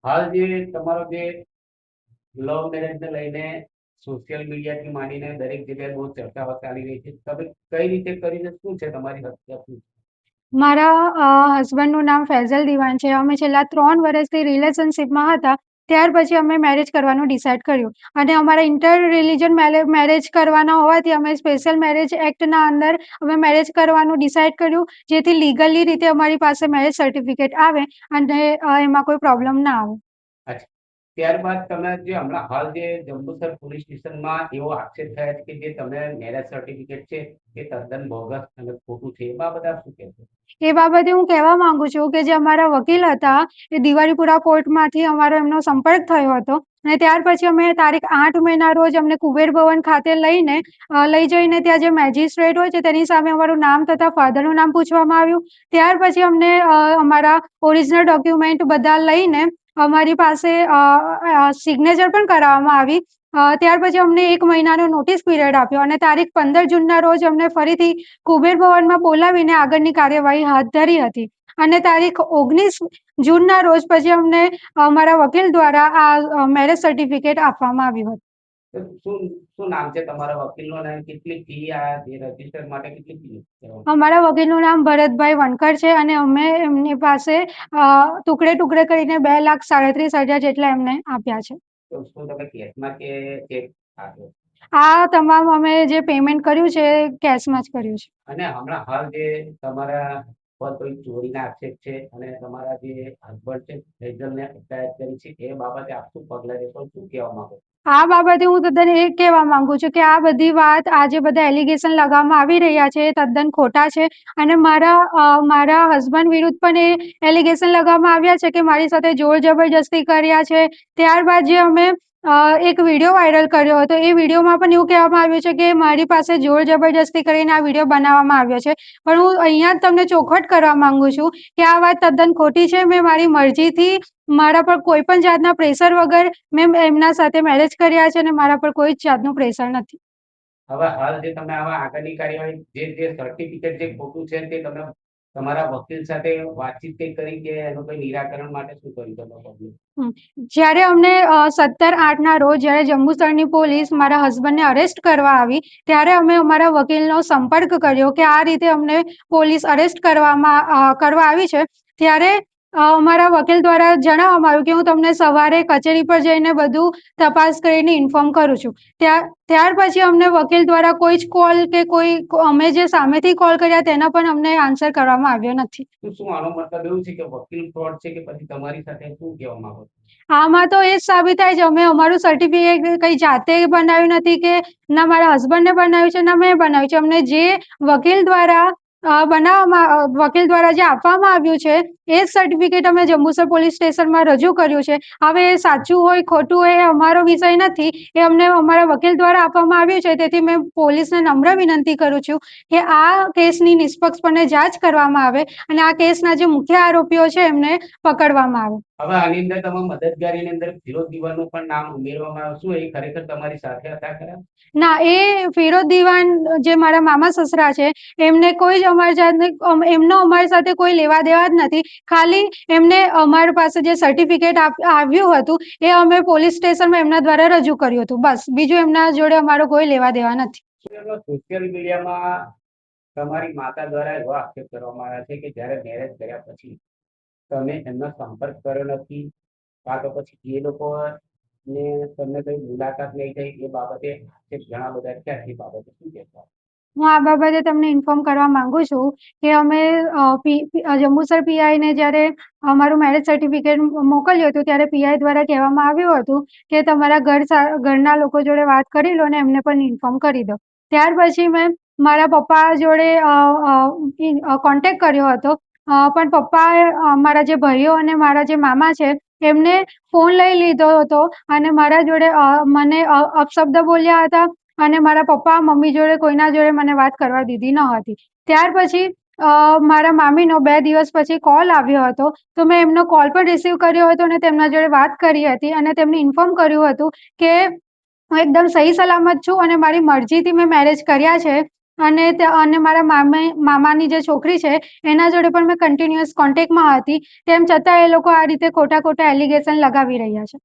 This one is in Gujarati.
હાલ જે તમારો જે લવ મેરેજ ને લઈને સોશિયલ મીડિયા થી માંડીને દરેક જગ્યાએ બહુ ચર્ચાઓ ચાલી રહી છે. તમે કઈ રીતે કરીને શું છે તમારી હત્યા શું છે? મારા હસબન્ડનું નામ ફૈઝલ દિવાન છે. અમે છેલ્લા 3 વર્ષથી રિલેશનશીપમાં હતા. ત્યાર પછી અમે મેરેજ કરવાનું ડિસાઈડ કર્યું અને અમારા ઇન્ટર રિલિજન મેરેજ કરવાના હોવાથી અમે સ્પેશિયલ મેરેજ એક્ટના અંદર અમે મેરેજ કરવાનું ડિસાઈડ કર્યું, જેથી લીગલી રીતે અમારી પાસે મેરેજ સર્ટિફિકેટ આવે અને એમાં કોઈ પ્રોબ્લેમ ના આવે. અચ્છા, ત્યારબાદ તમે જે હમણાં હાલ જે જંબુસર પોલીસ સ્ટેશનમાં એવો આક્ષેપ થયા છે કે જે તમે મેરેજ સર્ટિફિકેટ છે એ તદ્દન બોગસ અને ખોટું છે, એ બાબત આપ શું કહેશો? એ બાબતે હું કહેવા માંગુ છું કે જે અમારા વકીલ હતા એ દિવાળીપુરા કોર્ટમાંથી અમારો એમનો સંપર્ક થયો હતો અને ત્યાર પછી અમે તારીખ 8 મેના રોજ અમને કુબેર ભવન ખાતે લઈ જઈને ત્યાં જે મેજિસ્ટ્રેટ હોય છે તેની સામે અમારું નામ તથા ફાધરનું નામ પૂછવામાં આવ્યું. ત્યાર પછી અમને અમારા ઓરિજિનલ ડોક્યુમેન્ટ બધા લઈને અમારી પાસે સિગ્નેચર પણ કરાવવામાં આવી. ત્યાર પછી અમને 1 મહિનાનો નોટિસ પીરિયડ આપ્યો અને તારીખ 15 જૂનના રોજ અમને ફરીથી કુબેર ભવનમાં બોલાવીને આગળની કાર્યવાહી હાથ ધરી હતી અને તારીખ 19 જૂનના રોજ પછી અમને અમારા વકીલ દ્વારા આ મેરેજ સર્ટિફિકેટ આપવામાં આવ્યું હતું. તો શું શું નામ છે તમારા વકીલનું અને કેટલી ફી આ જે રજીસ્ટર માટે કેટલી ફી લેવામાં? અમારા વકીલનું નામ ભરતભાઈ વણકર છે અને અમે એમની પાસે ટુકડે ટુકડે કરીને 2,37,000 જેટલા એમને આપ્યા છે. તો શું તમે કેશમાં કે ચેક આપ્યો? આ તમામ અમે જે પેમેન્ટ કર્યું છે કેશમાં જ કર્યું છે. અને હમણાં હાલ જે તમારા પર કોઈ ચોરીના આક્ષેપ છે અને તમારા જે હસબન્ડ છે ફૈઝલને અટકાયત કરી છે, એ બાબતે આપ શું પગલાં લેશો, શું કહેવા માંગો? આ બાબતે હું તદ્દન એ કહેવા માંગુ છું કે આ બધી વાત, આ જે બધા એલિગેશન લગાવવામાં આવી રહ્યા છે એ તદ્દન ખોટા છે અને મારા હસબન્ડ વિરુદ્ધ પણ એ એલિગેશન લગાવવામાં આવ્યા છે કે મારી સાથે જોર જબરજસ્તી કર્યા છે. ત્યારબાદ જે અમે એક વિડીયો વાયરલ કર્યો હતો, એ વિડીયોમાં પણ એવું કહેવામાં આવ્યું છે કે મારી પાસે જોર જબરજસ્તી કરીને આ વિડીયો બનાવવામાં આવ્યો છે. પણ હું અહીંયા જ તમને ચોખવટ કરવા માંગુ છું કે આ વાત તદ્દન ખોટી છે. મેં મારી મરજીથી, મારા પર કોઈ પણ જાતના પ્રેશર વગર મેં એમના સાથે મેરેજ કર્યા છે અને મારા પર કોઈ જ જાતનું પ્રેશર નથી. હવે હાલ જે તમે આવા આગળની કાર્યવાહી જે સર્ટિફિકેટ જે ખોટું છે તે તમે તમારા વકીલ સાથે વાતચીત કરી કે એનું કોઈ નિરાકરણ માટે શું કર્યું તમે? જ્યારે અમને 17/8ના રોજ જ્યારે જંબુસરની પોલીસ મારા હસબન્ડને અરેસ્ટ કરવા આવી, ત્યારે અમે અમારા વકીલનો સંપર્ક કર્યો કે આ રીતે અમને પોલીસ અરેસ્ટ કરવા આવી છે. ત્યારે અમારા વકીલ દ્વારા જણાવવામાં આવ્યું કે હું તમને સવારે કચેરી પર જઈને બધું તપાસ કરીને ઇન્ફોર્મ કરું છું. ત્યાર પછી અમને વકીલ દ્વારા કોઈ જ કોલ કે અમે જે સામેથી કોલ કર્યા તેના પણ અમને આન્સર કરવામાં આવ્યો નથી. શું આનો મતલબ એવું છે કે વકીલ ફ્રોડ છે કે પછી તમારી સાથે શું કહેવા માંગો છો? આમાં તો એ જ સાબિત થાય છે, અમે અમારું સર્ટિફિકેટ કઈ જાતે બનાવ્યું નથી કે ના મારા હસબન્ડને બનાવ્યું છે ના મેં બનાવ્યું છે. અમને જે વકીલ દ્વારા વકીલ દ્વારા જે આપવામાં આવ્યું છે એ જ સર્ટિફિકેટ અમે જંબુસર પોલીસ સ્ટેશનમાં રજૂ કર્યું છે. હવે એ સાચું હોય ખોટું હોય એ અમારો વિષય નથી, એ અમને અમારા વકીલ દ્વારા આપવામાં આવ્યું છે. તેથી મેં પોલીસને નમ્ર વિનંતી કરું છું કે આ કેસની નિષ્પક્ષપણે જાંચ કરવામાં આવે અને આ કેસના જે મુખ્ય આરોપીઓ છે એમને પકડવામાં આવે. હવે આની અંદર તમે મદદગારીની અંદર ફિરોઝ દિવાનું પણ નામ ઉમેરવામાં આવ્યું, શું એ ખરેખર તમારી સાથે હતા ખરા? ના, એ ફિરોઝ દિવાન જે મારા મામા સસરા છે એમને કોઈ જ એમનો અમારી સાથે કોઈ લેવા દેવા જ નથી. ખાલી એમને અમારી પાસે જે સર્ટિફિકેટ આવ્યું હતું એ અમે પોલીસ સ્ટેશનમાં એમના દ્વારા રજૂ કર્યું હતું, બસ. બીજું એમના જોડે અમારો કોઈ લેવા દેવા નથી. સોશિયલ મીડિયામાં તમારી માતા દ્વારા એવો આક્ષેપ કરવામાં આવ્યા છે કે જ્યારે મેરેજ કર્યા પછી તમે એમનો સંપર્ક કર્યો નથી, કાં તો પછી એ લોકો ને તમને કઈ મુલાકાત નહીં થઈ, એ બાબતે આક્ષેપ ઘણા બધા છે. એ બાબતે શું કહેશો? હું આ બાબતે તમને ઇન્ફોર્મ કરવા માંગુ છું કે અમે જંબુસર પીઆઈને જ્યારે અમારું મેરેજ સર્ટિફિકેટ મોકલ્યું હતું ત્યારે પીઆઈ દ્વારા કહેવામાં આવ્યું હતું કે તમારા ઘરના લોકો જોડે વાત કરી લો અને એમને પણ ઇન્ફોર્મ કરી દો. ત્યાર પછી મેં મારા પપ્પા જોડે કોન્ટેક્ટ કર્યો હતો, પણ પપ્પાએ મારા જે ભાઈઓ અને મારા જે મામા છે એમને ફોન લઈ લીધો હતો અને મારા જોડે મને અપશબ્દ બોલ્યા હતા અને મારા પપ્પા મમ્મી જોડે કોઈના જોડે મને વાત કરવા દીધી ન હતી. ત્યાર પછી મારા મામીનો 2 દિવસ પછી કોલ આવ્યો હતો, તો મેં એમનો કોલ પણ રિસીવ કર્યો હતો અને તેમના જોડે વાત કરી હતી અને તેમને ઇન્ફોર્મ કર્યું હતું કે હું એકદમ સહી સલામત છું અને મારી મરજીથી મેં મેરેજ કર્યા છે અને મારા મામાની જે છોકરી છે એના જોડે પણ મેં કન્ટિન્યુઅસ કોન્ટેક્ટમાં હતી, તેમ છતાં એ લોકો આ રીતે ખોટા ખોટા એલિગેશન લગાવી રહ્યા છે.